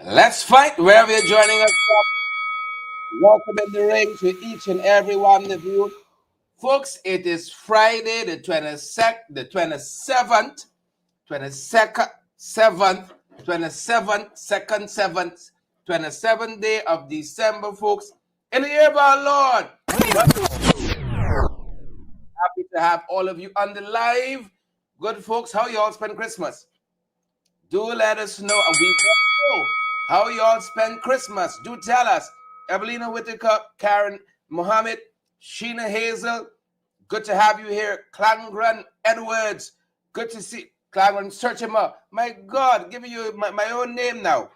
Let's fight wherever you're joining us from. Welcome in the ring to each and every one of you. Folks, it is Friday the 22nd, the 27th, 22nd, 7th, 27th, 2nd, 7th, 27th day of December, folks. In the year of our Lord. Happy to have all of you on the live. Good folks, how y'all spend Christmas? Do let us know, and we want to know how y'all spend Christmas. Do tell us. Evelina Whitaker, Karen Mohammed, Sheena Hazel, good to have you here. Clangran Edwards, good to see. Clangran Searchima, my God, giving you my own name now.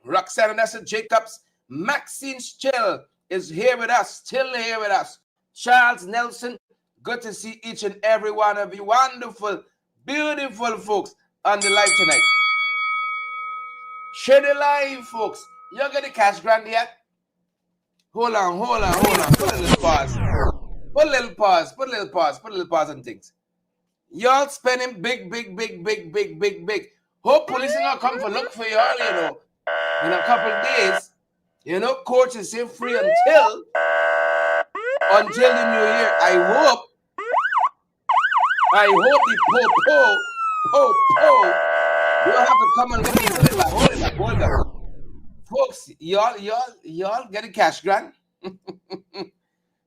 Roxanne Nessa Jacobs, Maxine Still is here with us, still here with us. Charles Nelson, good to see each and every one of you. Wonderful, beautiful folks on the live tonight. Share the live, folks. You get the cash grant yet? Hold on. Put a little pause. Put a little pause on things. Y'all spending big. Hope police are gonna come for look for y'all, in a couple of days. Courts is still free until the new year. I hope the po. You have to come and look at it. Hold up. Folks, y'all get a cash grant.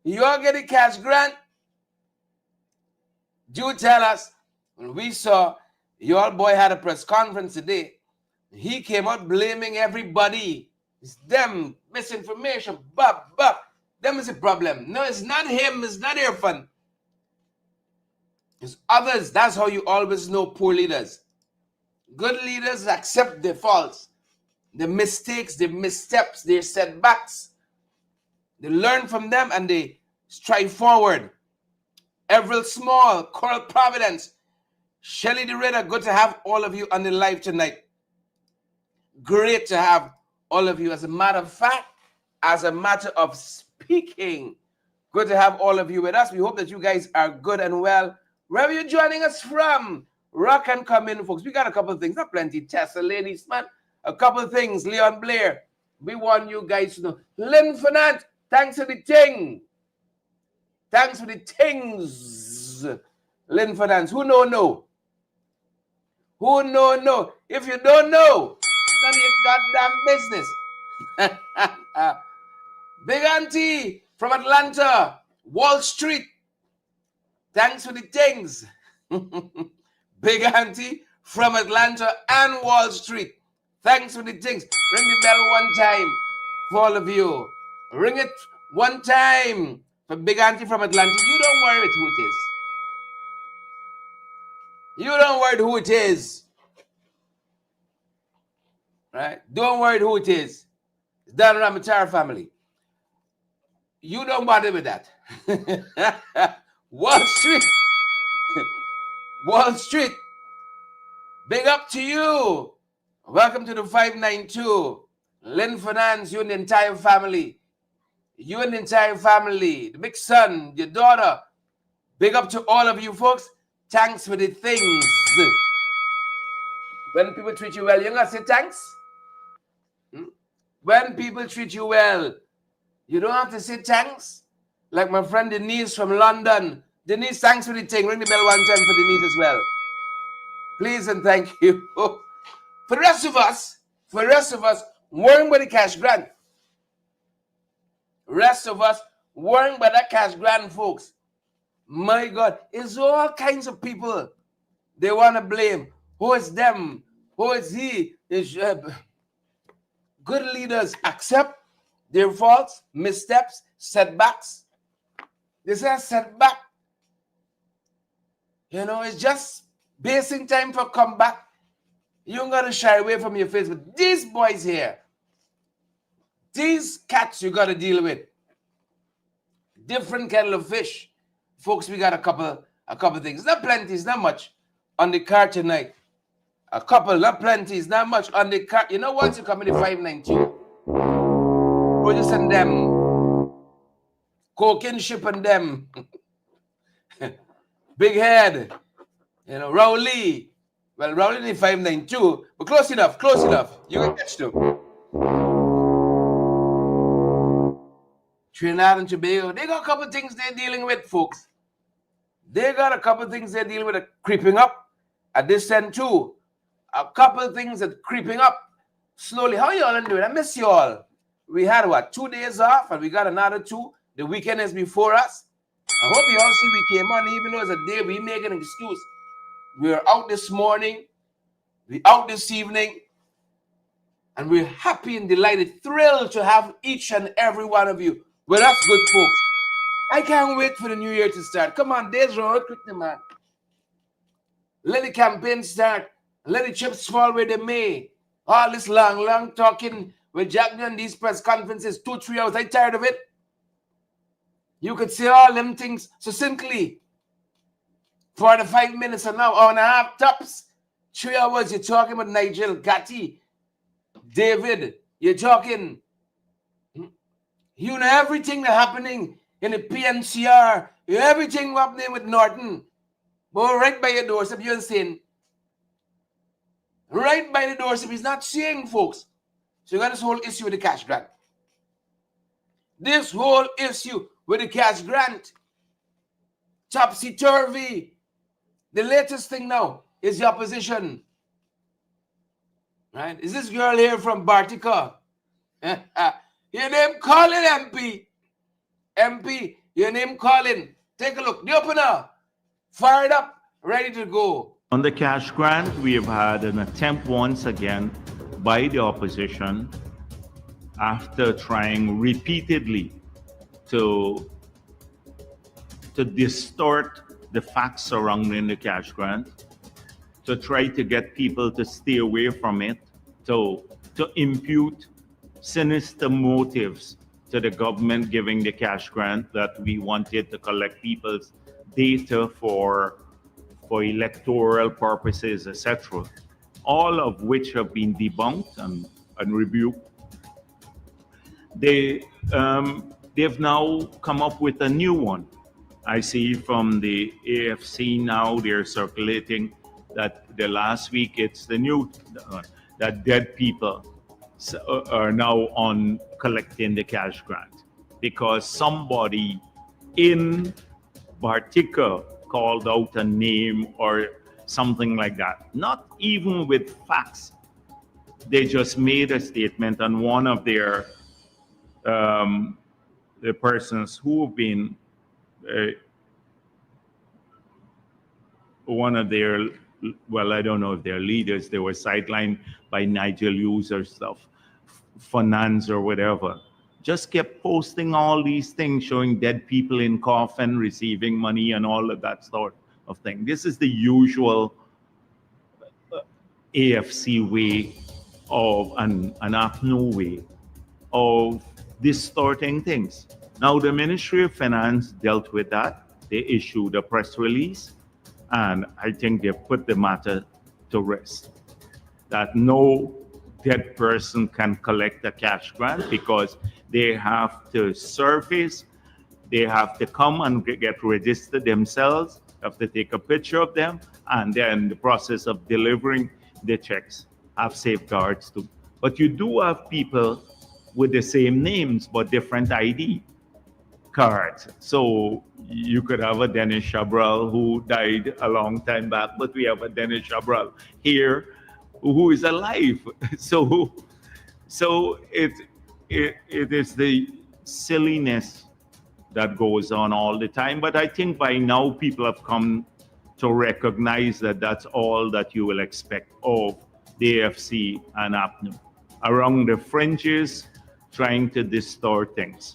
Y'all get a cash grant. Do tell us. When we saw your boy had a press conference today, he came out blaming everybody. It's them, misinformation, bub. Them is a problem. No, it's not him. It's not their fun. It's others. That's how you always know poor leaders. Good leaders accept their faults, the mistakes, the missteps, their setbacks. They learn from them and they strive forward. Everett Small, Coral Providence, Shelly DeRitter, good to have all of you on the live tonight. Great to have all of you. As a matter of fact, as a matter of speaking, good to have all of you with us. We hope that you guys are good and well. Wherever you're joining us from, rock and come in, folks. We got a couple of things, not plenty. Tessa, ladies, man. A couple of things. Leon Blair, we want you guys to know. Lynn Fernand, thanks for the thing. Thanks for the things. Lynn Fernand, who know? Who know? If you don't know, none of your goddamn business. Big Auntie from Atlanta, Wall Street. Thanks for the things. Big Auntie from Atlanta and Wall Street. Thanks for the things. Ring the bell one time for all of you. Ring it one time for Big Auntie from Atlanta. You don't worry who it is. You don't worry who it is. Right? Don't worry who it is. It's Don Ramatara family. You don't bother with that. Wall Street. Wall Street. Big up to you. Welcome to the 592. Lynn Fernandez, you and the entire family. You and the entire family. The big son, your daughter. Big up to all of you folks. Thanks for the things. When people treat you well, you're going to say thanks? When people treat you well, you don't have to say thanks. Like my friend Denise from London. Denise, thanks for the thing. Ring the bell one time for Denise as well. Please and thank you. For the rest of us, worrying by the cash grant. Rest of us worrying by that cash grant, folks. My God, it's all kinds of people they want to blame. Who is them? Who is he? Good leaders accept their faults, missteps, setbacks. This is a setback. It's just basing time for comeback. You don't got to shy away from your face. But these boys here, these cats you got to deal with. Different kettle of fish. Folks, we got a couple things. Not plenty, it's not much on the card tonight. A couple, not plenty, it's not much on the card. Once you come in the 592, producing them, coking shipping them. Big Head, Rowley, Well, rolling in 592, but close enough, close enough. You can catch them. Trinidad and Tobago, they got a couple of things they're dealing with, folks. They got a couple of things they're dealing with creeping up at this end too. A couple of things that creeping up slowly. How y'all doing? I miss y'all. We had what, 2 days off, and we got another 2. The weekend is before us. I hope you all see we came on, even though it's a day we make an excuse. We're out this morning, we're out this evening, and we're happy and delighted, thrilled to have each and every one of you with us, good folks. I can't wait for the new year to start. Come on, days run quickly, man. Let the campaign start. Let the chips fall where they may. All this long talking with Jagdeo and these press conferences, 2-3 hours. I'm tired of it. You could say all them things succinctly. 45 minutes and now, hour and a half tops. 3 hours, you're talking about Nigel, Gatti, David. You're talking, you know, everything that's happening in the PNCR. Everything happening with Norton. But right by your doorstep, you're saying, right by the doorstep, he's not seeing, folks. So you got this whole issue with the cash grant. This whole issue with the cash grant. Topsy-turvy. The latest thing now is the opposition. Right? Is this girl here from Bartica? Your name calling, MP. MP, your name calling. Take a look. The opener. Fired up. Ready to go. On the cash grant, we have had an attempt once again by the opposition after trying repeatedly to distort the facts surrounding the cash grant, to try to get people to stay away from it, to impute sinister motives to the government giving the cash grant, that we wanted to collect people's data for electoral purposes, etc. All of which have been debunked and rebuked. They've now come up with a new one. I see from the AFC now they're circulating that the last week it's the new that dead people are now on collecting the cash grant because somebody in Bartica called out a name or something like that. Not even with facts. They just made a statement, and one of their the persons who have been one of their, well, I don't know if they're leaders, they were sidelined by Nigel Hughes or stuff, finance or whatever, just kept posting all these things showing dead people in coffin receiving money and all of that sort of thing. This is the usual AFC way of an APNU way of distorting things. Now the Ministry of Finance dealt with that. They issued a press release, and I think they put the matter to rest. That no dead person can collect a cash grant because they have to surface, they have to come and get registered themselves, have to take a picture of them, and then the process of delivering the checks have safeguards too. But you do have people with the same names but different ID cards. So you could have a Dennis Chabral who died a long time back, but we have a Dennis Chabral here who is alive. So it is the silliness that goes on all the time. But I think by now people have come to recognize that that's all that you will expect of the AFC and APNU. Around the fringes, trying to distort things.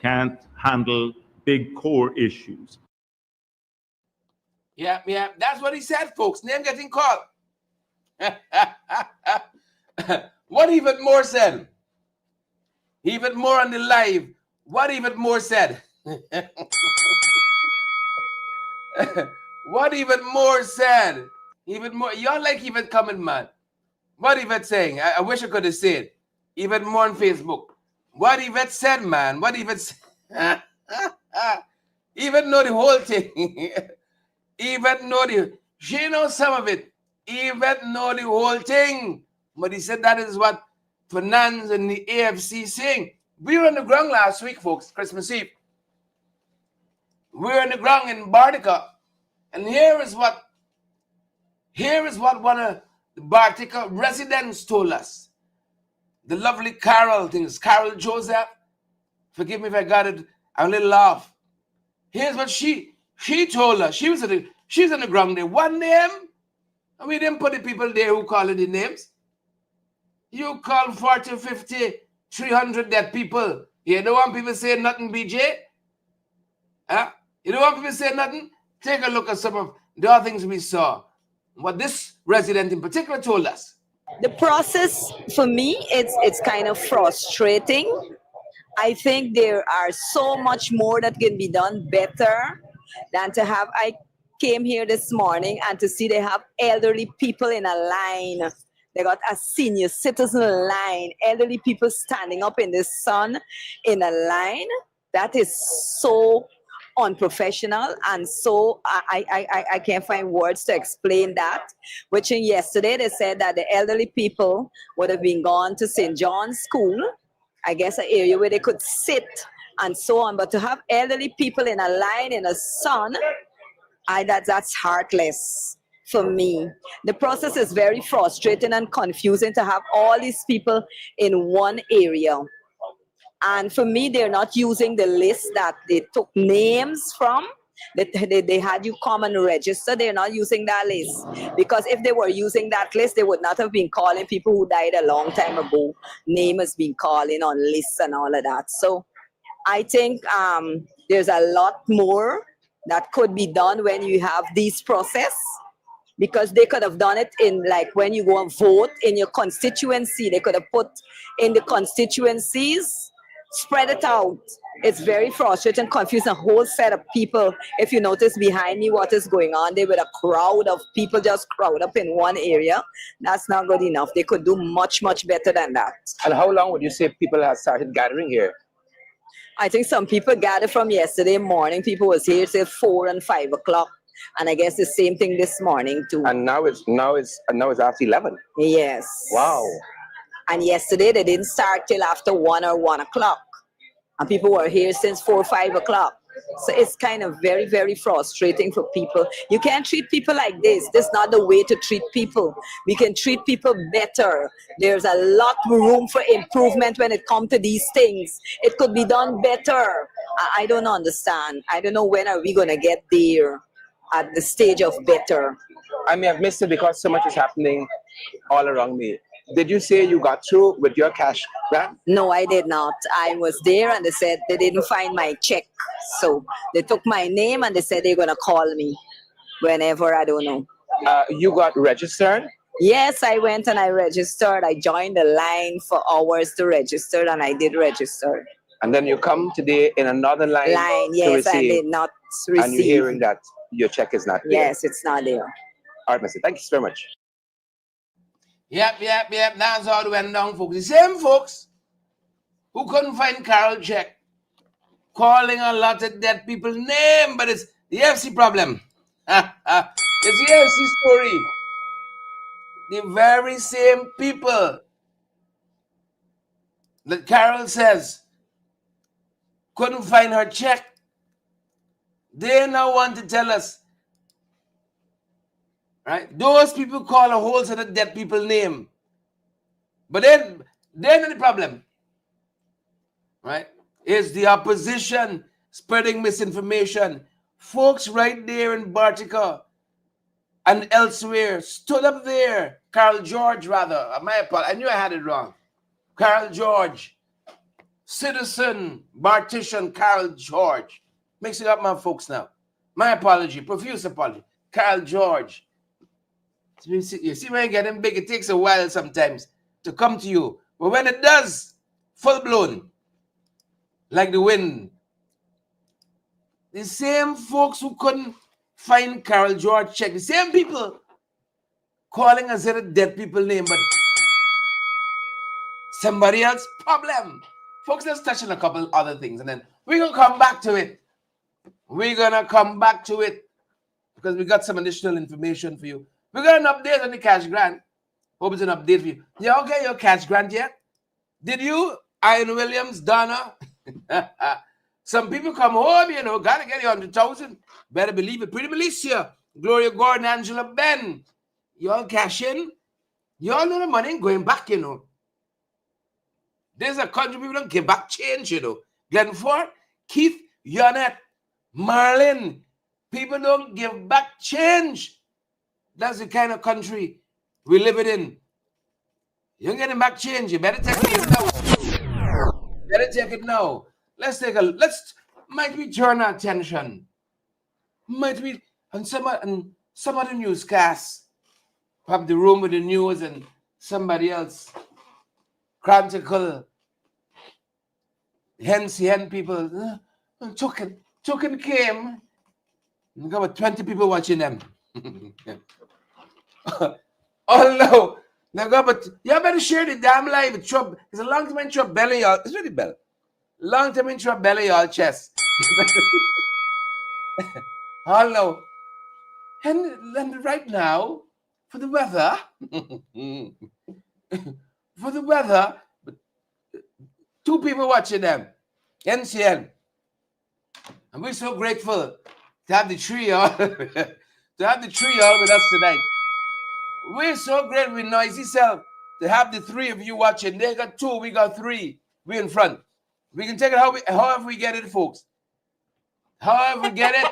Can't handle big core issues. Yeah, that's what he said, folks. Name getting called. What even more said? Even more on the live. What even more said? What even more said? Even more. Y'all like even coming, man. What Yvette saying? I wish I could have said. Even more on Facebook. What Yvette said, man. What Yvette said. Even know the whole thing. Even know the. She knows some of it. even know the whole thing. But he said that is what finance and the AFC saying. We were on the ground last week, folks, Christmas Eve. We were on the ground in Bartica. And here is what one of the Bartica residents told us. The lovely Carol Joseph. Forgive me if I got it a little off. Here's what she told us. She's on the ground there. One name, and we didn't put the people there who call it the names. You call 40, 50, 300 dead people. You don't want people saying nothing, BJ? Huh? You don't want people saying nothing? Take a look at some of the other things we saw. What this resident in particular told us. The process for me, it's kind of frustrating. I think there are so much more that can be done better than to have. I came here this morning and to see they have elderly people in a line. They got a senior citizen line, elderly people standing up in the sun in a line. That is so unprofessional, and so I can't find words to explain that. Which yesterday they said that the elderly people would have been gone to St. John's School, I guess an area where they could sit and so on. But to have elderly people in a line in the sun, that's heartless for me. The process is very frustrating and confusing to have all these people in one area. And for me, they're not using the list that they took names from. They had you come and register. They're not using that list. Because if they were using that list, they would not have been calling people who died a long time ago. Name has been calling on lists and all of that. So I think there's a lot more that could be done when you have this process. Because they could have done it in, like, when you go and vote in your constituency. They could have put in the constituencies, spread it out. It's very frustrating, confusing, a whole set of people. If you notice behind me what is going on, they with a crowd of people just crowd up in one area. That's not good enough. They could do much, much better than that. And how long would you say people have started gathering here? I think some people gathered from yesterday morning. People was here till 4 and 5 o'clock. And I guess the same thing this morning too. And now it's after 11. Yes. Wow. And yesterday they didn't start till after 1 or 1 o'clock. And people were here since 4 or 5 o'clock. So it's kind of very, very frustrating for people. You can't treat people like this. This is not the way to treat people. We can treat people better. There's a lot of room for improvement when it comes to these things. It could be done better. I don't understand. I don't know when are we going to get there at the stage of better. I may have missed it because so much is happening all around me. Did you say you got through with your cash grant? No, I did not. I was there and they said they didn't find my check. So they took my name and they said they're going to call me whenever, I don't know. You got registered? Yes, I went and I registered. I joined the line for hours to register and I did register. And then you come today in another line yes, to receive. I did not receive. And you're hearing that your check is not there. Yes, it's not there. All right, Mr. Thank you so much. Yep. That's how it went down, folks. The same folks who couldn't find Carol check, calling a lot of dead people's name, but it's the FC problem. It's the FC story. The very same people that Carol says couldn't find her check, they now want to tell us, right? Those people call a whole set of dead people name. But then they're not the problem, right? It's the opposition spreading misinformation. Folks right there in Bartica and elsewhere stood up there. Carl George, rather. My apologies. I knew I had it wrong. Carl George. Citizen, Bartician Carl George. Mixing up my folks now. My apology. Profuse apology. Carl George. You see when you get them big, it takes a while sometimes to come to you. But when it does, full blown, like the wind. The same folks who couldn't find Carol George check, the same people calling us a dead people name, but somebody else problem. Folks, let's touch on a couple other things and then we're going to come back to it. We're going to come back to it because we got some additional information for you. We got an update on the cash grant. Hope it's an update for you. Yeah, okay, your cash grant yet? Did you, Ian Williams, Donna? Some people come home, you know, gotta get you 100,000. Better believe it. Pretty Militia, Gloria Gordon, Angela Ben. Y'all cash in. Y'all know the money ain't going back, you know. There's a country people don't give back change, you know. Glenford, Keith, Yonette, Marlin. People don't give back change. That's the kind of country we live in. You're getting back change. You better take it now. Better take it now. Might we turn our attention? Might we, and some of the newscasts, have the room with the news and somebody else, Chronicle, hen people, token came. We got about 20 people watching them. Oh no. Now go, but you better share the damn live with Trump. It's a long time in Trump belly, y'all. It's really bell. Long time in Trump belly, y'all chest. Oh no. And right now, for the weather, two people watching them. NCN. And we're so grateful to have the trio with us tonight. We're so great with Noisy Self to have the three of you watching. They got two, we got three. We in front. We can take it however we get it, folks. However we get it.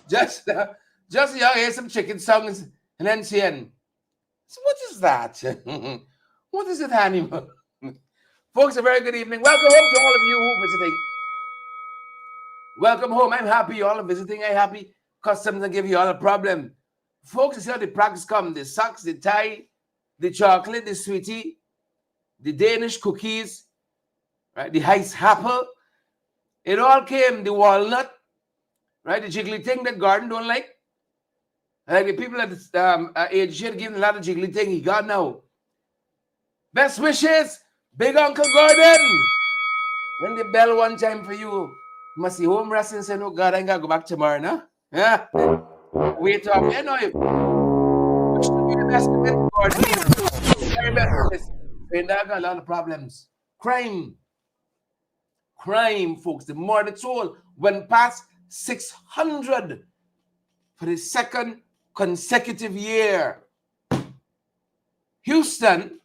Just y'all hear some chicken songs and NCN. So what is that? What is that animal? Folks, a very good evening. Welcome home to all of you who are visiting. Welcome home. I'm happy you all are visiting. I'm happy customs and give you all a problem. Folks, it's how the practice come. The socks, the tie, the chocolate, the sweetie, the Danish cookies, right? The ice apple. It all came. The walnut, right? The jiggly thing that Gordon don't like. Like the people at the age should give him a lot of jiggly thing he got now. Best wishes, Big Uncle Gordon. Ring the bell one time for you. Must be home resting and say, no, God, I ain't got to go back tomorrow, no? Yeah. Wait up. You know, you should be the best of it, Gordon. The very best of this. And I got a lot of problems. Crime, folks. The murder toll went past 600 for the second consecutive year. Houston,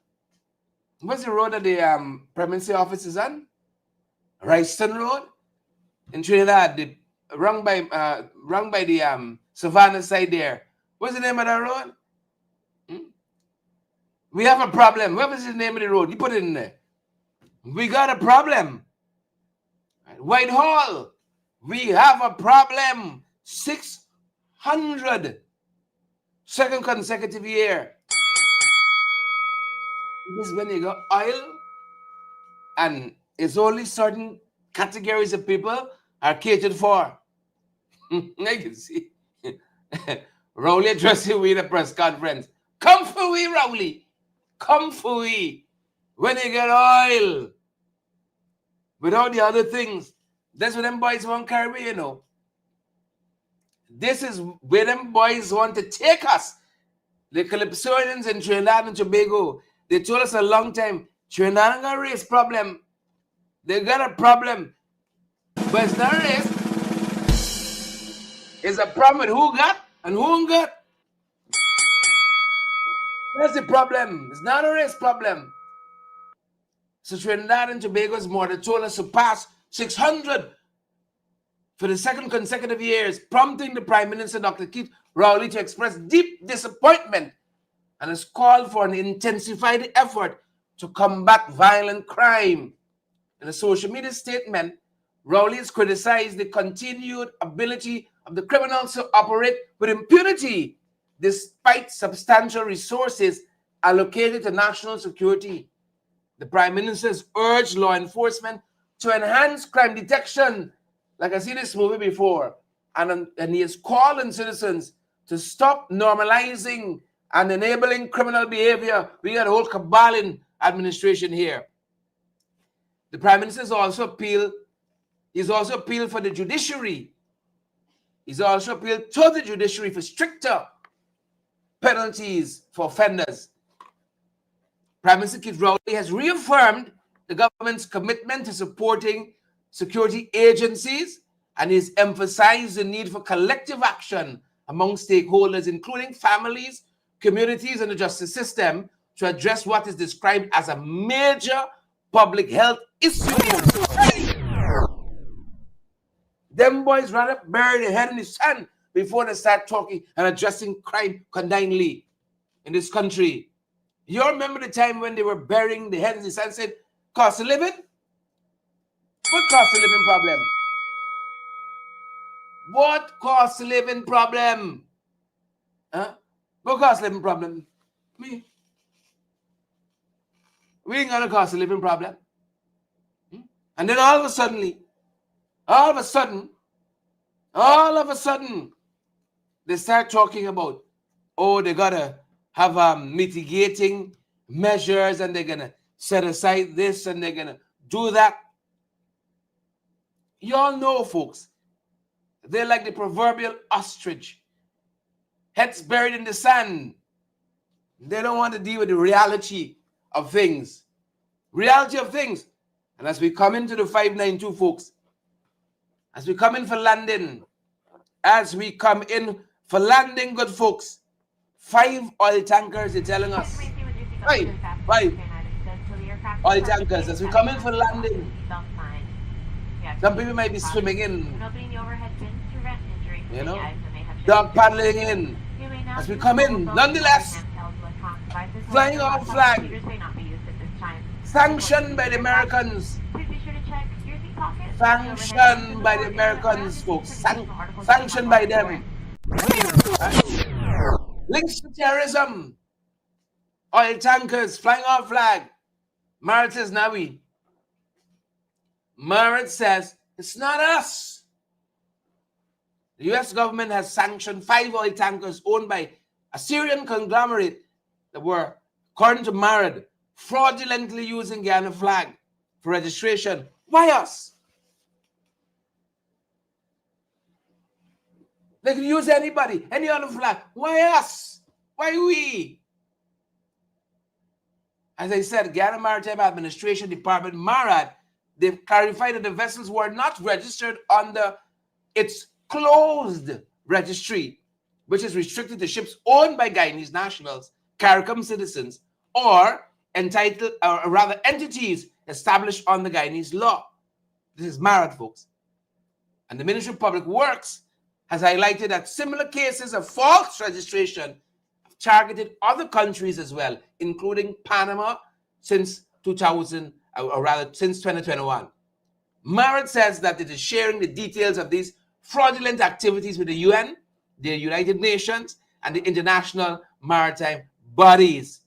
what's the road that the permanency office is on? Ryston Road in Trinidad, run by the Savannah side there. What's the name of that road? We have a problem. What was the name of the road? You put it in there. We got a problem. Whitehall, we have a problem. 600. Second consecutive year. This is when you got oil, and it's only certain categories of people are catered for. I can see. Rowley addressing we in a press conference. Come for we, Rowley. Come for we. When you get oil, without the other things, that's what them boys want to carry, you know. This is where them boys want to take us. The Calypsonians in Trinidad and Tobago, they told us a long time, Trinidad ain't got a race problem. They got a problem. But it's not a race. It's a problem with who got and who ain't got. That's the problem. It's not a race problem. So Trinidad and Tobago's murder toll has surpassed 600 for the second consecutive years, prompting the Prime Minister, Dr. Keith Rowley, to express deep disappointment and has called for an intensified effort to combat violent crime. In a social media statement, Rowley has criticized the continued ability of the criminals to operate with impunity despite substantial resources allocated to national security. The Prime Minister has urged law enforcement to enhance crime detection, like I seen this movie before, and he has called on citizens to stop normalizing and enabling criminal behavior. We got a whole cabal in administration here. The Prime Minister has also appealed for the judiciary. He's also appealed to the judiciary for stricter penalties for offenders. Prime Minister Keith Rowley has reaffirmed the government's commitment to supporting security agencies, and he's emphasized the need for collective action among stakeholders, including families, communities, and the justice system, to address what is described as a major public health issue. Them boys rather bury their head in the sand before they start talking and addressing crime condignly in this country. You remember the time when they were burying their head in the sand and said, cost of living? What cost of living problem? What cost of living problem? Huh? What cost of living problem? Me. We ain't got a cost of living problem. And then all of a sudden, they start talking about, oh, they gotta have mitigating measures, and they're gonna set aside this, and they're gonna do that. You all know, folks, they're like the proverbial ostrich, heads buried in the sand. They don't want to deal with the reality of things. And as we come into the 592, folks, as we come in for landing, good folks, 5 oil tankers, they're telling us. 5 oil tankers. As we come in for landing, some people might be swimming in, dog paddling in. As we come in, nonetheless, flying our flag, sanctioned by the Americans. Sanctioned by the Americans, folks. Sanctioned by them. Links to terrorism. Oil tankers flying our flag. Marat says, Nawi. Marat says, it's not us. The U.S. government has sanctioned 5 oil tankers owned by a Syrian conglomerate that were, according to Marat, fraudulently using Guyana flag for registration. Why us? They could use anybody, any other flag. Why us? Why we? As I said, Guyana Maritime Administration Department, MARAD, they've clarified that the vessels were not registered under its closed registry, which is restricted to ships owned by Guyanese nationals, CARICOM citizens, or entitled, or rather entities established under Guyanese law. This is MARAD, folks. And the Ministry of Public Works has highlighted that similar cases of false registration have targeted other countries as well, including Panama since 2021. MARAD says that it is sharing the details of these fraudulent activities with the UN, the United Nations, and the international maritime bodies.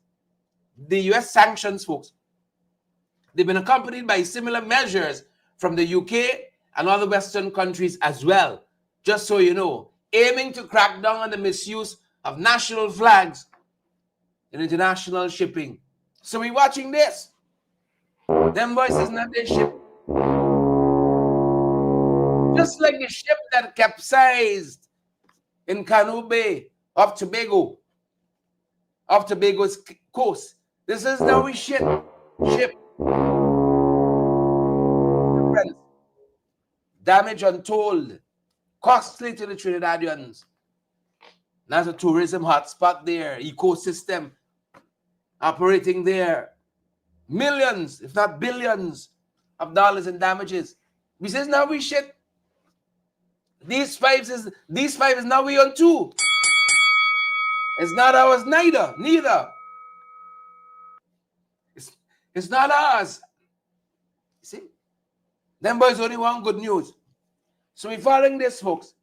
The US sanctions, folks, they've been accompanied by similar measures from the UK and other Western countries as well, just so you know, aiming to crack down on the misuse of national flags in international shipping. So we're watching this. Them boys is not their ship. Just like the ship that capsized in Canoe Bay off Tobago's coast. This is now we ship. Damage untold. Costly to the Trinidadians. That's a tourism hotspot there. Ecosystem operating there. Millions, if not billions, of dollars in damages. We says now we shit. These 5 is now we on 2. It's not ours neither. It's not ours. See? Them boys only want good news. So we're following this, folks.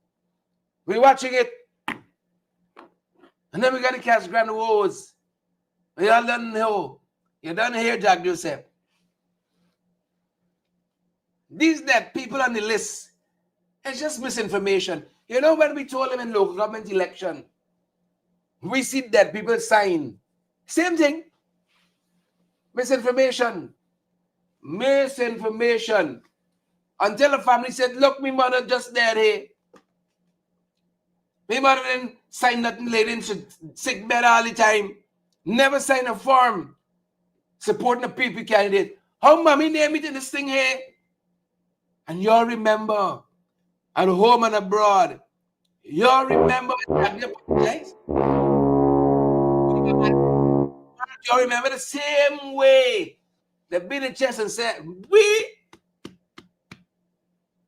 We're watching it. And then we got to catch grand wars. We all done know. You done hear Jagdeo say. These that people on the list, it's just misinformation. You know, when we told them in local government election, we see that people sign. Same thing. Misinformation. Until the family said, look, me mother just dead here. My mother didn't sign nothing, lay in sick bed all the time. Never sign a form supporting a PP candidate. How mommy name it in this thing here? And y'all remember, at home and abroad, y'all remember, guys? Y'all remember the same way they beat the chest and said,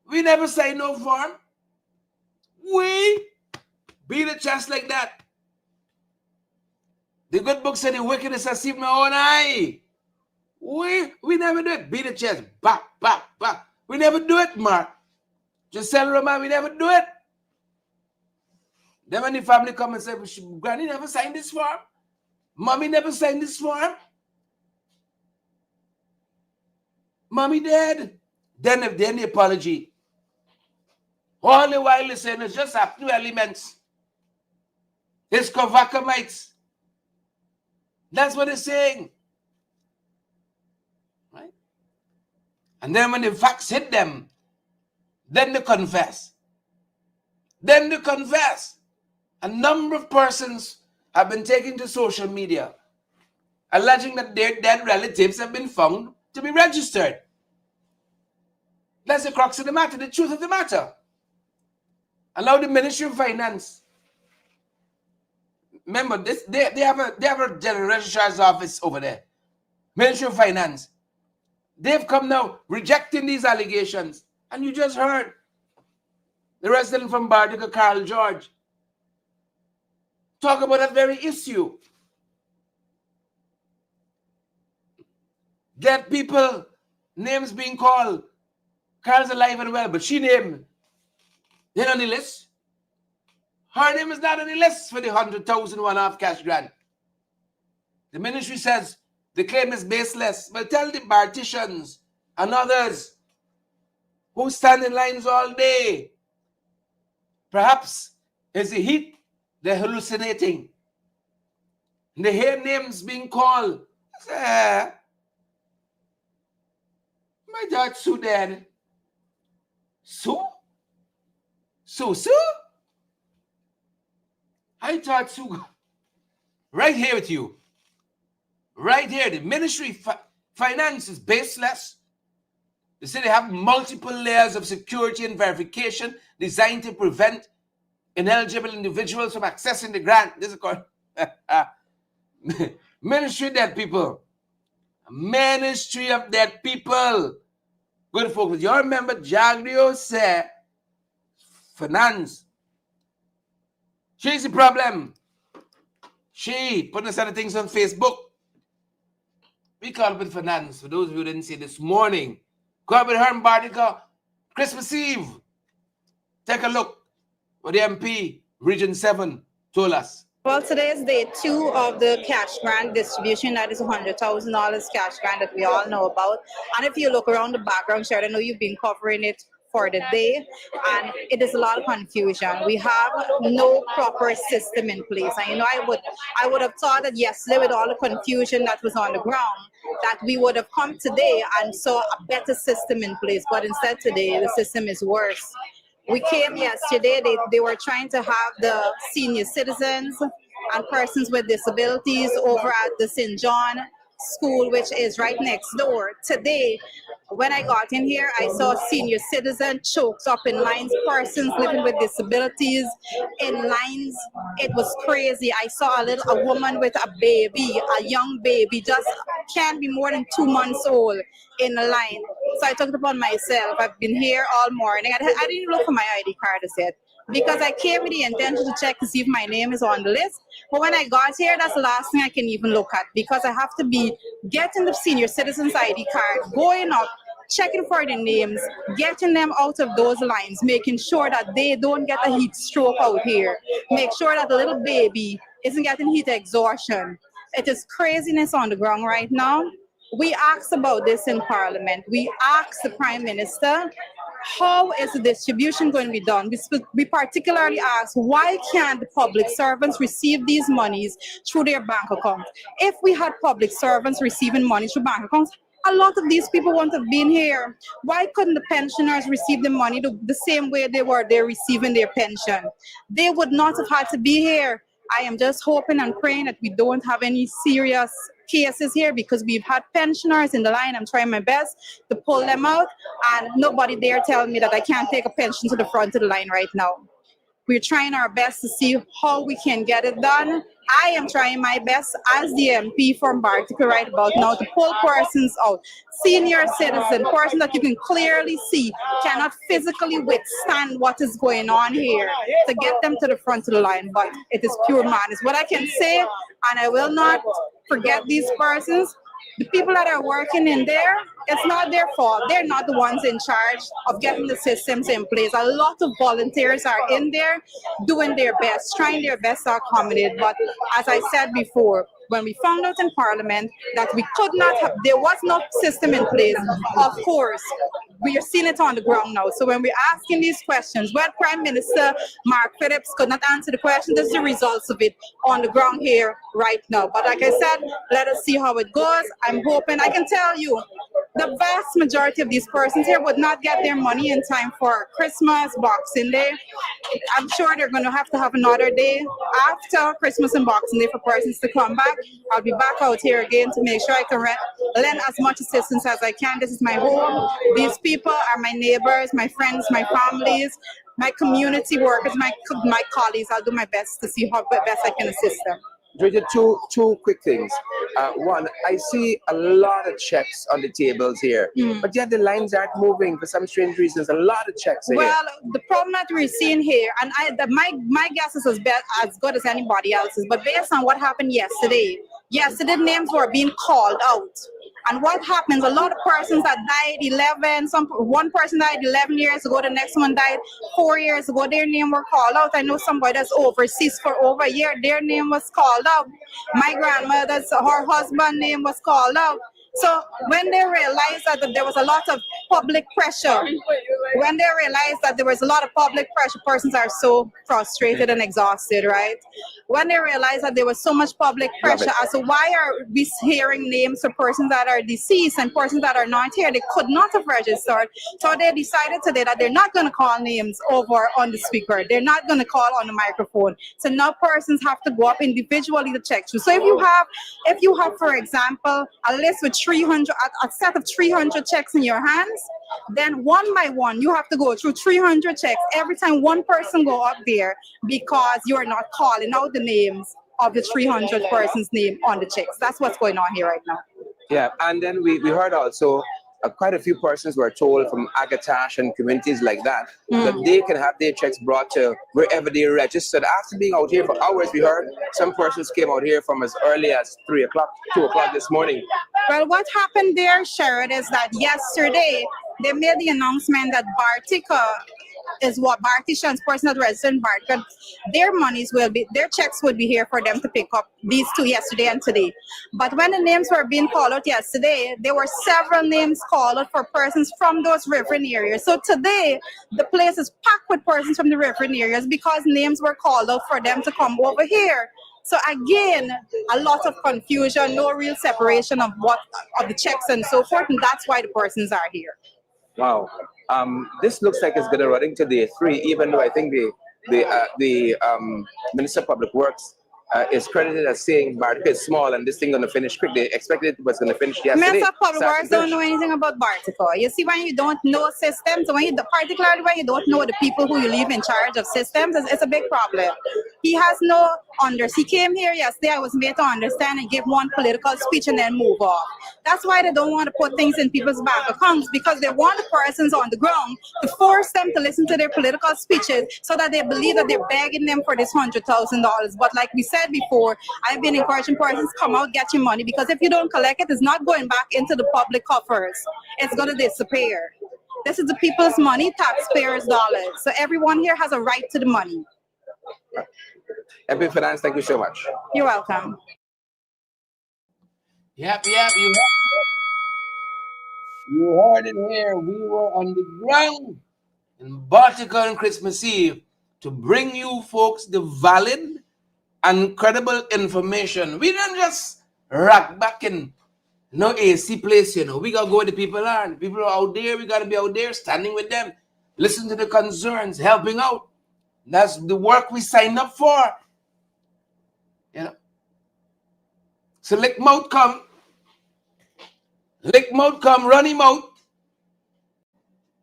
we never signed no form. We beat the chest like that. The good book said the wickedness I see with my own eye. We never do it. Beat the chest. Bap, bap, bap. We never do it, Mark. Just tell Roman we never do it. Then when the family come and say, Granny never signed this form. Mommy never signed this form. Mommy dead. Then the apology. All the while listen, it's just have two elements. It's Kovakamites. That's what they're saying. Right? And then when the facts hit them, then they confess. Then they confess. A number of persons have been taken to social media alleging that their dead relatives have been found to be registered. That's the crux of the matter, the truth of the matter. And now the Ministry of Finance, remember this, they have a general registrar's office over there. Ministry of Finance. They've come now rejecting these allegations. And you just heard the resident from Bartica, Carl George, talk about that very issue. Get people names being called. Carl's alive and well, but she named. They're on the list. Her name is not on the list for the 100,000 one-off cash grant. The ministry says the claim is baseless. But tell the Barticians and others who stand in lines all day, perhaps it's the heat, they're hallucinating. And they hear names being called. Say, my dad Sue dead. Sue? Sue? I thought Sue. Right here with you. Right here. The Ministry Finance is baseless. They say they have multiple layers of security and verification designed to prevent ineligible individuals from accessing the grant. This is called Ministry Dead People. Ministry of Dead People. Good folks. You remember Jagdeo said finance. She's the problem. She putting a set of things on Facebook. We call it with finance. For those of you who didn't see this morning, go up with her in Bartica, Christmas Eve. Take a look what the MP, Region 7, told us. Well, today is day 2 of the cash grant distribution. That is $100,000 cash grant that we all know about. And if you look around the background, Sharon, I know you've been covering it for the day, and it is a lot of confusion. We have no proper system in place. And you know, I would have thought that yesterday, with all the confusion that was on the ground, that we would have come today and saw a better system in place. But instead today, the system is worse. We came yesterday, they were trying to have the senior citizens and persons with disabilities over at the St. John school, which is right next door. Today, when I got in here, I saw senior citizens choked up in lines, persons living with disabilities in lines. It was crazy. I saw a woman with a baby, a young baby, just can't be more than 2 months old in a line. So I took it upon myself. I've been here all morning. I didn't even look for my ID card as yet, because I came with the intention to check to see if my name is on the list. But when I got here, that's the last thing I can even look at, because I have to be getting the senior citizens ID card, going up, checking for the names, getting them out of those lines, making sure that they don't get a heat stroke out here, make sure that the little baby isn't getting heat exhaustion. It is craziness on the ground right now. We asked about this in Parliament. We asked the Prime Minister, how is the distribution going to be done? We particularly asked, why can't the public servants receive these monies through their bank account? If we had public servants receiving money through bank accounts, A lot of these people wouldn't have been here. Why couldn't the pensioners receive the money the same way they're receiving their pension? They would not have had to be here. I am just hoping and praying that we don't have any serious cases here, because we've had pensioners in the line. I'm trying my best to pull them out, and nobody dare tell me that I can't take a pension to the front of the line right now. We're trying our best to see how we can get it done. I am trying my best as the MP from Bartica right about now to pull persons out, senior citizen, person that you can clearly see cannot physically withstand what is going on here, to get them to the front of the line. But it is pure madness. What I can say, and I will not forget these persons, the people that are working in there, it's not their fault. They're not the ones in charge of getting the systems in place. A lot of volunteers are in there doing their best, trying their best to accommodate. But as I said before, when we found out in Parliament that we could not have, there was no system in place, of course, we are seeing it on the ground now. So when we're asking these questions, where Prime Minister Mark Phillips could not answer the question, this is the results of it on the ground here right now. But like I said, let us see how it goes. I'm hoping, I can tell you, the vast majority of these persons here would not get their money in time for Christmas, Boxing Day. I'm sure they're going to have another day after Christmas and Boxing Day for persons to come back. I'll be back out here again to make sure I can lend as much assistance as I can. This is my home. These people are my neighbors, my friends, my families, my community workers, my colleagues. I'll do my best to see how best I can assist them. Bridget, two quick things. One, I see a lot of checks on the tables here, but yet the lines aren't moving for some strange reasons. A lot of checks here. Well, the problem that we're seeing here, and my guess is as good as anybody else's, but based on what happened yesterday, names were being called out. And what happens, a lot of persons that died one person died 11 years ago, the next one died 4 years ago, their name were called out. I know somebody that's overseas for over a year, their name was called out. My grandmother's, her husband's name was called out. So when they realized that there was a lot of public pressure, persons are so frustrated and exhausted, right? When they realized that there was so much public pressure as to why are we hearing names of persons that are deceased and persons that are not here, they could not have registered. So they decided today that they're not going to call names over on the speaker. They're not going to call on the microphone. So now persons have to go up individually to check through. So if you have, for example, a list with 300, a set of 300 checks in your hands, then one by one, you have to go through 300 checks every time one person go up there, because you're not calling out the names of the 300 persons' name on the checks. That's what's going on here right now. Yeah, and then we heard also quite a few persons were told from Agatash and communities like that that they can have their checks brought to wherever they registered. After being out here for hours, we heard some persons came out here from as early as 3 o'clock, 2 o'clock this morning. Well, what happened there, Sherrod, is that yesterday they made the announcement that Bartica is what Barticians, persons that registered in Bartica, their checks would be here for them to pick up, these two yesterday and today. But when the names were being called out yesterday, there were several names called out for persons from those riverine areas. So today, the place is packed with persons from the riverine areas because names were called out for them to come over here. So again, a lot of confusion, no real separation of the checks and so forth, and that's why the persons are here. Wow. This looks like it's going to run into day 3, even though I think the Minister of Public Works is credited as saying Bartica is small and this thing going to finish quick. They expected it was going to finish yesterday. Minister of Public Works don't know anything about Bartica. You see, when you don't know systems, particularly when you don't know the people who you leave in charge of systems, it's a big problem. He has no He came here yesterday, I was made to understand, and give one political speech and then move off. That's why they don't want to put things in people's bank accounts, because they want the persons on the ground to force them to listen to their political speeches so that they believe that they're begging them for this $100,000. But like we said before, I've been encouraging persons, come out, get your money, because if you don't collect it, it's not going back into the public coffers. It's going to disappear. This is the people's money, taxpayers' dollars. So everyone here has a right to the money. MP Finance, thank you so much. You're welcome. Yep. You heard it here. We were on the ground in Bartica on Christmas Eve to bring you folks the valid and credible information. We didn't just rack back in No AC place, you know. We gotta go where the people are. The people are out there. We gotta be out there, standing with them, listen to the concerns, helping out. That's the work we signed up for. You know. So lick mouth come, run him out.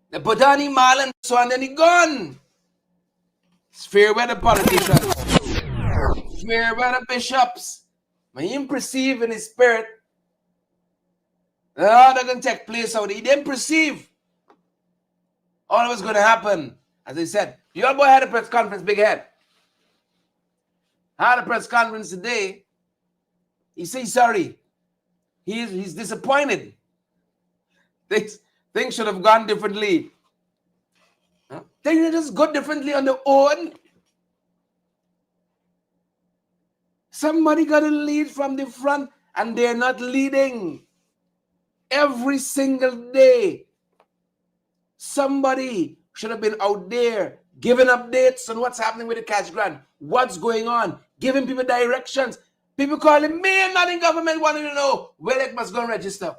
They put on him all and so and then he gone. It's fair weather politicians, fair weather bishops. When him perceive in his spirit, all that gonna take place out. He didn't perceive all that was gonna happen. As I said, your boy had a press conference, big head. Had a press conference today. He says sorry. He's disappointed. Things should have gone differently. Huh? Things just go differently on their own. Somebody got to lead from the front, and they're not leading. Every single day, somebody should have been out there giving updates on what's happening with the cash grant, what's going on, giving people directions. People calling me and not in government wanting to know where they must go and register.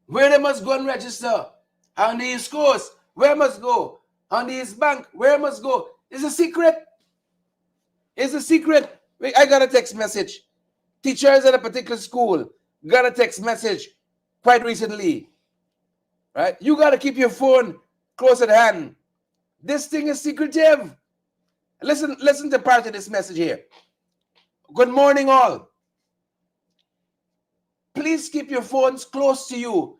Where they must go and register. On the East Coast, where must go? On the East Bank, where must go? It's a secret. It's a secret. I got a text message. Teachers at a particular school got a text message quite recently. Right? You got to keep your phone close at hand. This thing is secretive. Listen to part of this message here. Good morning, all. Please keep your phones close to you.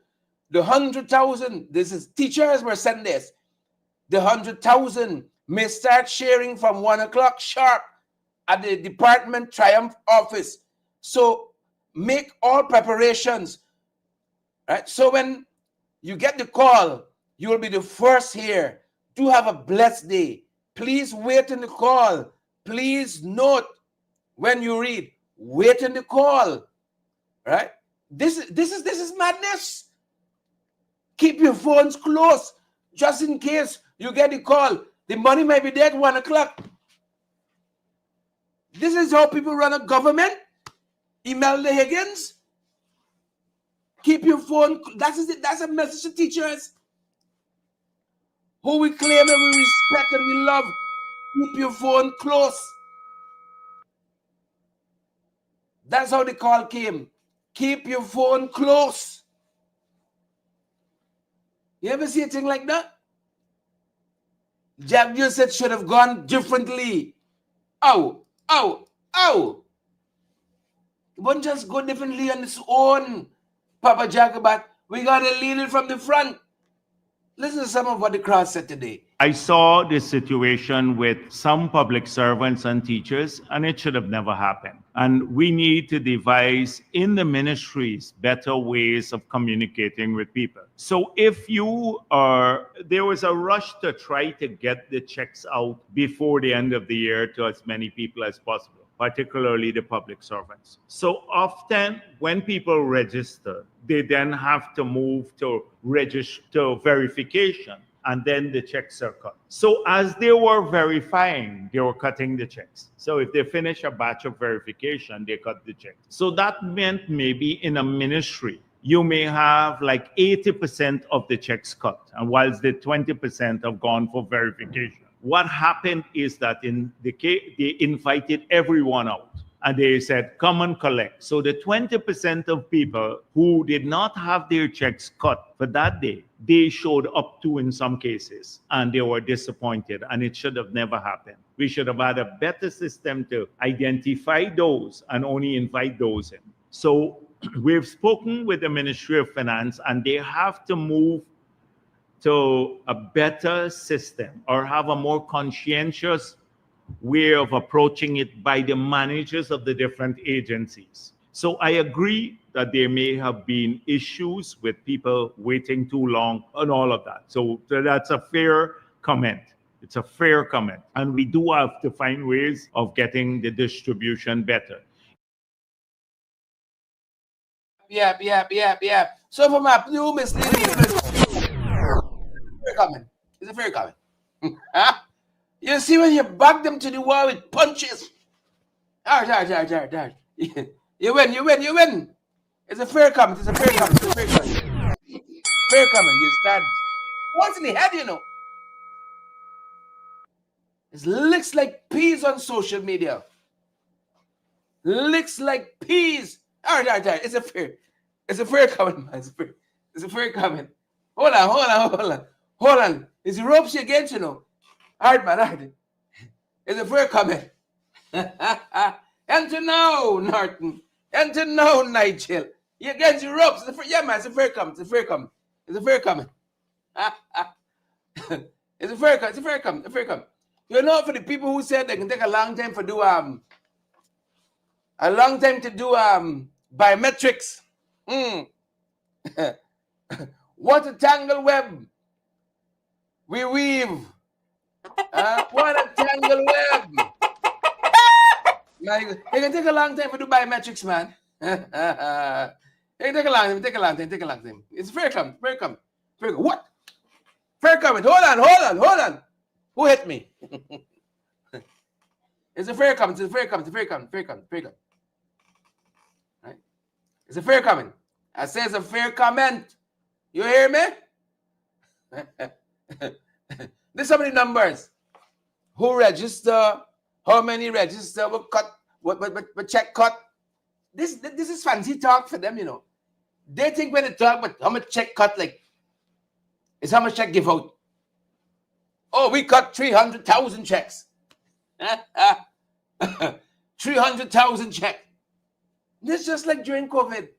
The 100,000, this is teachers were sent this. The 100,000 may start sharing from 1 o'clock sharp at the Department Triumph office. So make all preparations. Right? So when you get the call, you will be the first here. Do have a blessed day. Please wait in the call. Please note when you read, wait in the call. Right? This is madness. Keep your phones close just in case you get the call. The money might be there at 1 o'clock. This is how people run a government. Imelda Higgins. Keep your phone. That's a message to teachers who we claim and we respect and we love. Keep your phone close. That's how the call came. Keep your phone close. You ever see a thing like that? Jagdeo said should have gone differently. Ow. It won't just go differently on its own, Papa Jacobat. We got to lead it from the front. Listen to some of what the crowd said today. I saw this situation with some public servants and teachers, and it should have never happened. And we need to devise in the ministries better ways of communicating with people. So if there was a rush to try to get the checks out before the end of the year to as many people as possible, particularly the public servants. So often when people register, they then have to move to verification, and then the checks are cut. So as they were verifying, they were cutting the checks. So if they finish a batch of verification, they cut the check. So that meant maybe in a ministry, you may have like 80% of the checks cut, and whilst the 20% have gone for verification. What happened is that they invited everyone out and they said, come and collect. So the 20% of people who did not have their checks cut for that day, they showed up too in some cases and they were disappointed, and it should have never happened. We should have had a better system to identify those and only invite those in. So we've spoken with the Ministry of Finance, and they have to move to a better system or have a more conscientious way of approaching it by the managers of the different agencies. So I agree that there may have been issues with people waiting too long and all of that. So that's a fair comment. It's a fair comment. And we do have to find ways of getting the distribution better. Yeah. So for my new misleading, it's a fair comment. Huh? You see when you back them to the wall with punches. You win, you win, you win. It's a fair comment. It's a fair comment. It's a fair comment. Fair comment. You start once in the head, you know. It looks like peas on social media. Looks like peas. All right. It's a fair comment, man. It's a fair comment. Hold on. It's the ropes against, you know. All right, man. All right. It's a fair comment. Enter now, Norton. Enter now, Nigel. You against the ropes. Yeah, man. It's a fair comment. It's a fair comment. It's a fair comment. It's a fair comment. It's a fair comment. It's a fair comment. You know, for the people who said they can take a long time to do biometrics. What a tangle web we weave. What a tangle web. It can take a long time to do biometrics, man. It can take a long time. It's fair comment. What? Fair comment. Hold on. Who hit me? It's a fair comment. Right? It's a fair comment. I say it's a fair comment. You hear me? There's so many numbers. Who register? How many register? What cut? What check cut? This is fancy talk for them, you know. They think when they talk about how much check cut, like, it's how much check give out. Oh, we cut 300,000 checks. 300,000 checks. This is just like during COVID.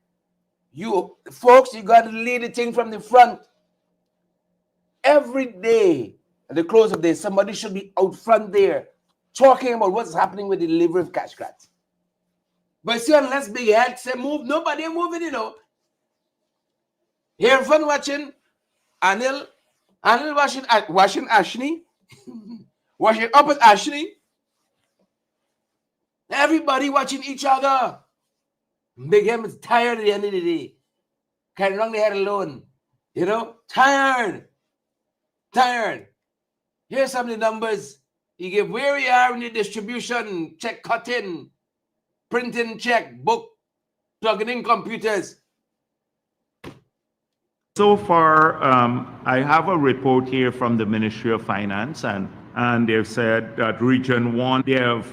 You folks, you got to lead the thing from the front. Every day at the close of the day, somebody should be out front there talking about what's happening with the delivery of cash grants. But see, unless big head say move, nobody moving, you know. Here in front watching Anil washing Ashley. Washing up at Ashley. Everybody watching each other. Big M is tired at the end of the day. Can't run the head alone. You know? Tired. Here's some of the numbers. You give where we are in the distribution, check cutting, printing check, book, plugging in computers. So far, I have a report here from the Ministry of Finance, and they've said that Region 1, they have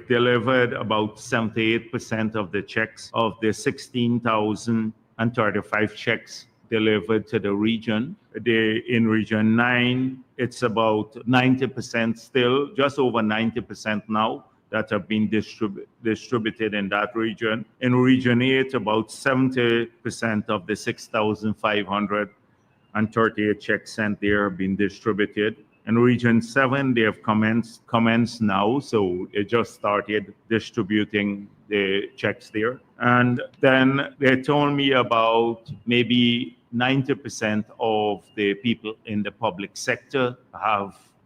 delivered about 78% of the checks of the 16,035 checks delivered to the region. In Region 9, it's about 90% still, just over 90% now that have been distributed in that region. In Region 8, about 70% of the 6,538 checks sent there have been distributed. In Region 7, they have commenced now, so they just started distributing the checks there. And then they told me about maybe 90% of the people in the public sector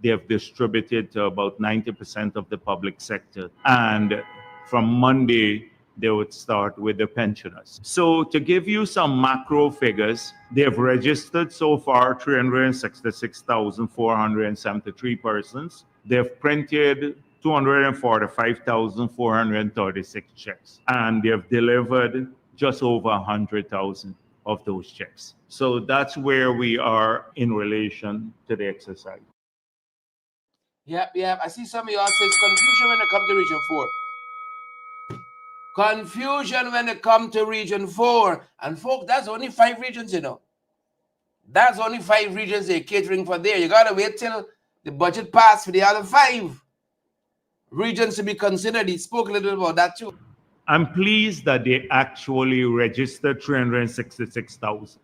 they have distributed to about 90% of the public sector. And from Monday, they would start with the pensioners. So to give you some macro figures, they've registered so far 366,473 persons. They've printed 245,436 checks, and they've delivered just over 100,000 of those checks. So that's where we are in relation to the exercise. Yep. I see some of y'all says confusion when it comes to Region 4. Confusion when it comes to Region 4. And folks, that's only 5 regions, you know. That's only 5 regions they're catering for there. You got to wait till the budget passed for the other 5 regions to be considered. He spoke a little about that too. I'm pleased that they actually registered 366,000.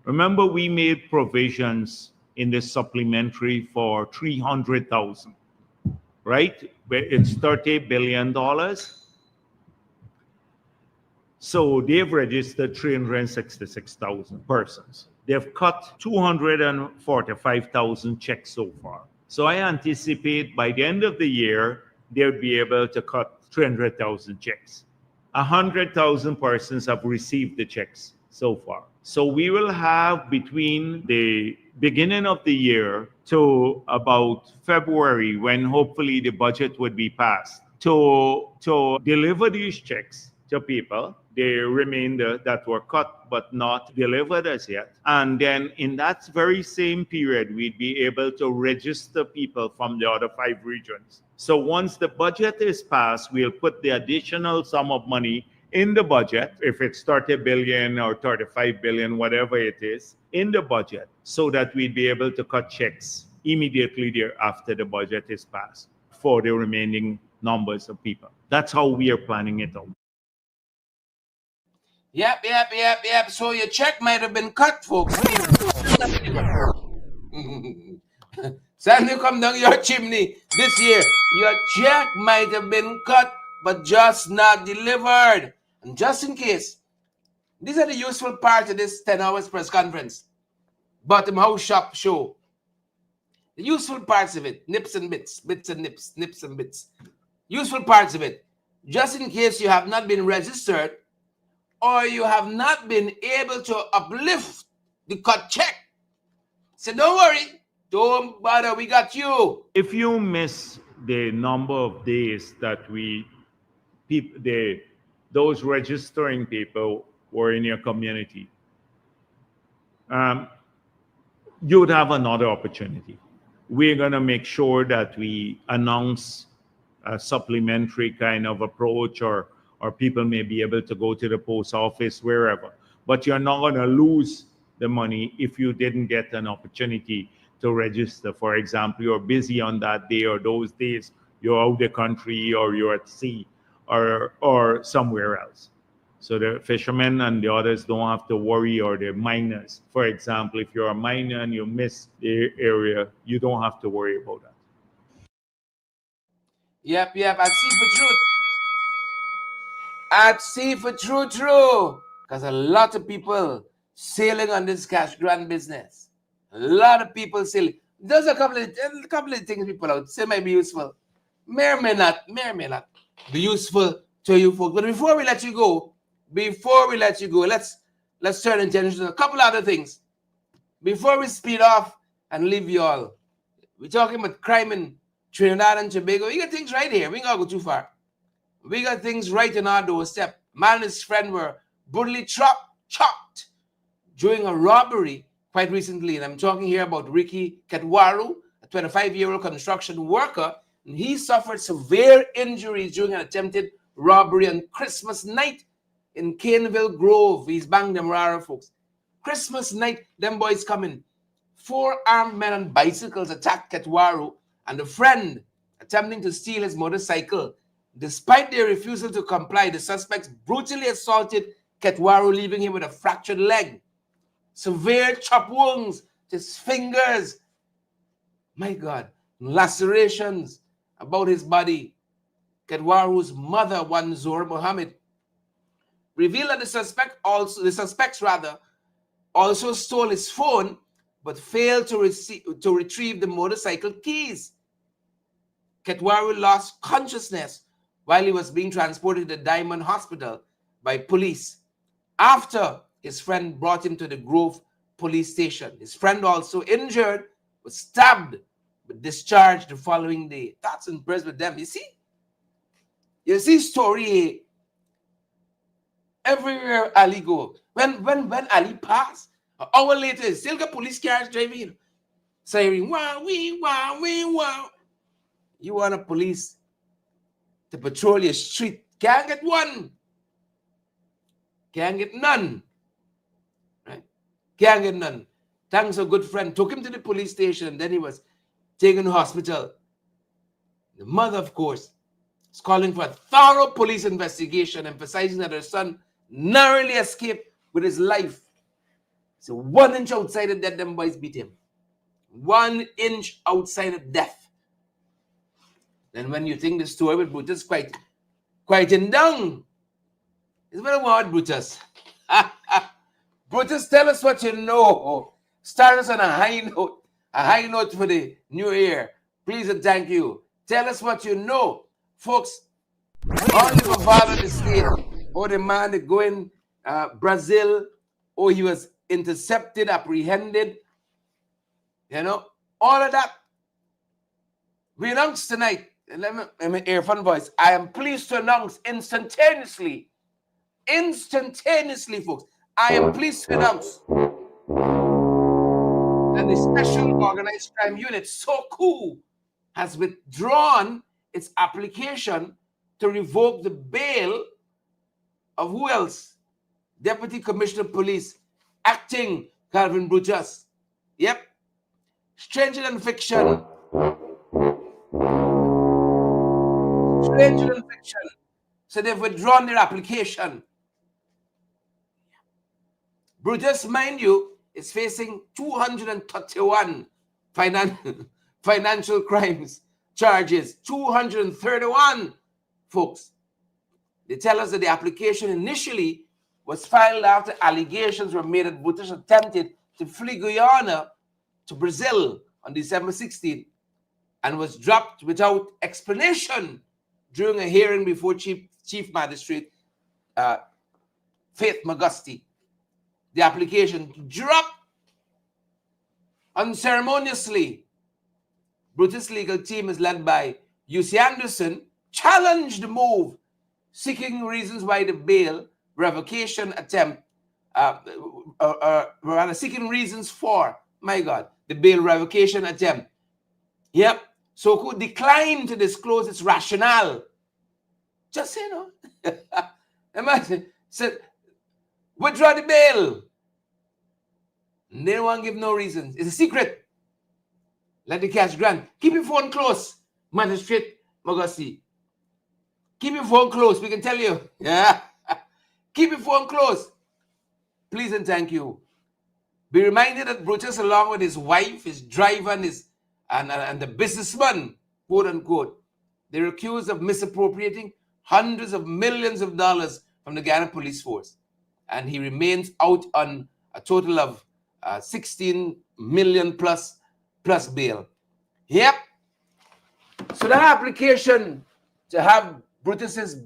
Remember, we made provisions in the supplementary for 300,000, right? Where it's $30 billion. So they've registered 366,000 persons. They've cut 245,000 checks so far. So I anticipate by the end of the year, they'll be able to cut 300,000 checks. 100,000 persons have received the checks so far. So we will have between the beginning of the year to about February, when hopefully the budget would be passed, to deliver these checks to people. The remainder that were cut but not delivered as yet. And then in that very same period, we'd be able to register people from the other 5 regions. So once the budget is passed, we'll put the additional sum of money in the budget, if it's 30 billion or 35 billion, whatever it is, in the budget, so that we'd be able to cut checks immediately thereafter the budget is passed for the remaining numbers of people. That's how we are planning it out. Yep. So your check might have been cut, folks. Sandy, come down your chimney this year. Your check might have been cut, but just not delivered. And just in case, these are the useful parts of this 10 hours press conference. Bottom House Shop show. The useful parts of it, nips and bits, bits and nips, nips and bits. Useful parts of it. Just in case you have not been registered or you have not been able to uplift the cut check. So don't worry. Don't bother. We got you. If you miss the number of days that those registering people were in your community, you would have another opportunity. We're going to make sure that we announce a supplementary kind of approach, or people may be able to go to the post office, wherever. But you're not going to lose the money if you didn't get an opportunity to register. For example, you're busy on that day or those days, you're out of the country or you're at sea or somewhere else. So the fishermen and the others don't have to worry, or the miners. For example, if you're a miner and you miss the area, you don't have to worry about that. Yep. At sea for truth. At sea for true. Because a lot of people sailing on this cash grant business. A lot of people sailing. There's a couple of things people out say might be useful. May or may not be useful to you folks. But before we let you go, let's turn attention to a couple other things. Before we speed off and leave you all, we're talking about crime in Trinidad and Tobago. We got things right here. We ain't gonna go too far. We got things right in our doorstep. Man and his friend were brutally chopped during a robbery quite recently. And I'm talking here about Ricky Ketwaru, a 25-year-old construction worker. And he suffered severe injuries during an attempted robbery on Christmas night in Caneville Grove. He's banged them rara, folks. Christmas night, them boys coming. 4 armed men on bicycles attacked Ketwaru and a friend attempting to steal his motorcycle. Despite their refusal to comply, the suspects brutally assaulted Ketwaru, leaving him with a fractured leg, severe chop wounds to his fingers. My God, lacerations about his body. Ketwaru's mother, Wanzor Mohammed, revealed that the suspects also stole his phone, but failed to retrieve the motorcycle keys. Ketwaru lost consciousness while he was being transported to Diamond Hospital by police after his friend brought him to the Grove police station. His friend, also injured, was stabbed but discharged the following day. That's impressed with them. You see story everywhere Ali go. When Ali passed, an hour later, still got police cars driving, siren, wow, wee, wow, wee, wow. You want a police to patrol your street? Can't get one. Can't get none. Right? Can't get none. Thanks a good friend took him to the police station, and then he was taken to hospital. The mother, of course, is calling for a thorough police investigation, emphasizing that her son narrowly escaped with his life. So 1 inch outside of death, them boys beat him. 1 inch outside of death. Then when you think the story with Brutus quieting down, it's very hard, Brutus. Brutus, tell us what you know. Start us on a high note for the new year. Please and thank you. Tell us what you know. Folks, only for bother the state, or the man that going Brazil, or he was intercepted, apprehended, all of that. We announced tonight, let me earphone voice, I am pleased to announce instantaneously instantaneously, folks. I am pleased to announce that the Special Organized Crime Unit, SOCU, has withdrawn its application to revoke the bail of who else? Deputy Commissioner of Police, acting Calvin Brutus. Yep. Stranger than fiction. Stranger than fiction. So they've withdrawn their application. Brutus, mind you, is facing 231 financial crimes charges. 231, folks. They tell us that the application initially was filed after allegations were made that Brutus attempted to flee Guyana to Brazil on December 16th and was dropped without explanation during a hearing before Chief Magistrate Faith Magusti. The application dropped unceremoniously. Brutus' legal team is led by UC Anderson, challenged the move, seeking reasons why the bail revocation attempt, rather seeking reasons for, my God, the bail revocation attempt. Yep. SOCU declined to disclose its rationale. Just say no. Imagine, said, withdraw the bail. They don't want to give no reasons. It's a secret. Let the cash grant. Keep your phone close, Magistrate Magusti. Keep your phone close. We can tell you. Yeah. Keep your phone close. Please and thank you. Be reminded that Brutus, along with his wife, his driver, and the businessman, quote unquote, they're accused of misappropriating hundreds of millions of dollars from the Ghana police force. And he remains out on a total of 16 million plus bail. Yep. So that application to have Brutus's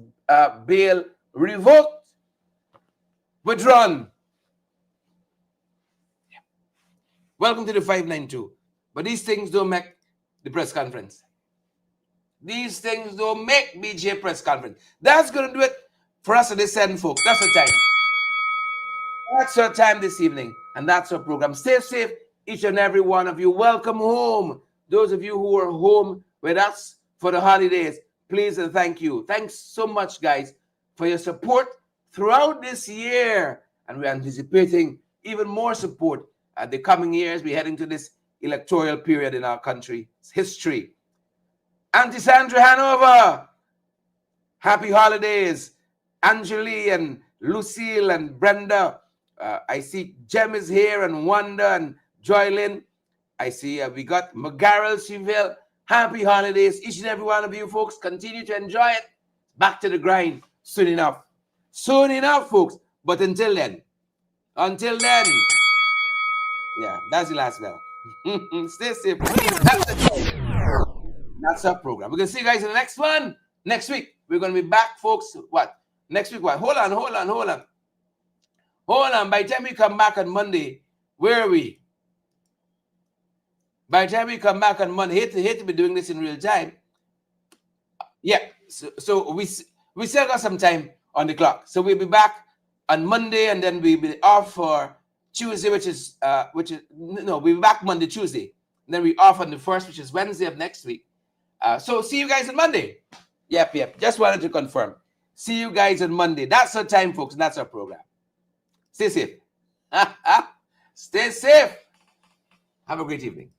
bail revoked, withdrawn. Yep. Welcome to the 592. But these things don't make the press conference. These things don't make BJ press conference. That's going to do it for us at this end, folks. That's our time. That's our time this evening. And that's our program. Stay safe, each and every one of you. Welcome home. Those of you who are home with us for the holidays, please and thank you. Thanks so much, guys, for your support throughout this year. And we're anticipating even more support at the coming years. We're heading to this electoral period in our country's history. Auntie Sandra Hanover, happy holidays. Angeli and Lucille and Brenda. I see Jem is here and Wanda and Joylyn. I see we got McGarrel, Chevelle. Happy holidays, each and every one of you folks. Continue to enjoy it. Back to the grind soon enough. Soon enough, folks. But until then, yeah, that's the last bell. Stay safe. That's our program. We're going to see you guys in the next one. Next week, we're going to be back, folks. What? Next week, what? Hold on. By the time we come back on Monday, where are we? By the time we come back on Monday, hate to be doing this in real time. Yeah, so we still got some time on the clock. So we'll be back on Monday, and then we'll be off for Tuesday, we'll be back Monday, Tuesday. And then we're off on the 1st, which is Wednesday of next week. So see you guys on Monday. Yep. Just wanted to confirm. See you guys on Monday. That's our time, folks, and that's our program. Stay safe. Stay safe. Have a great evening.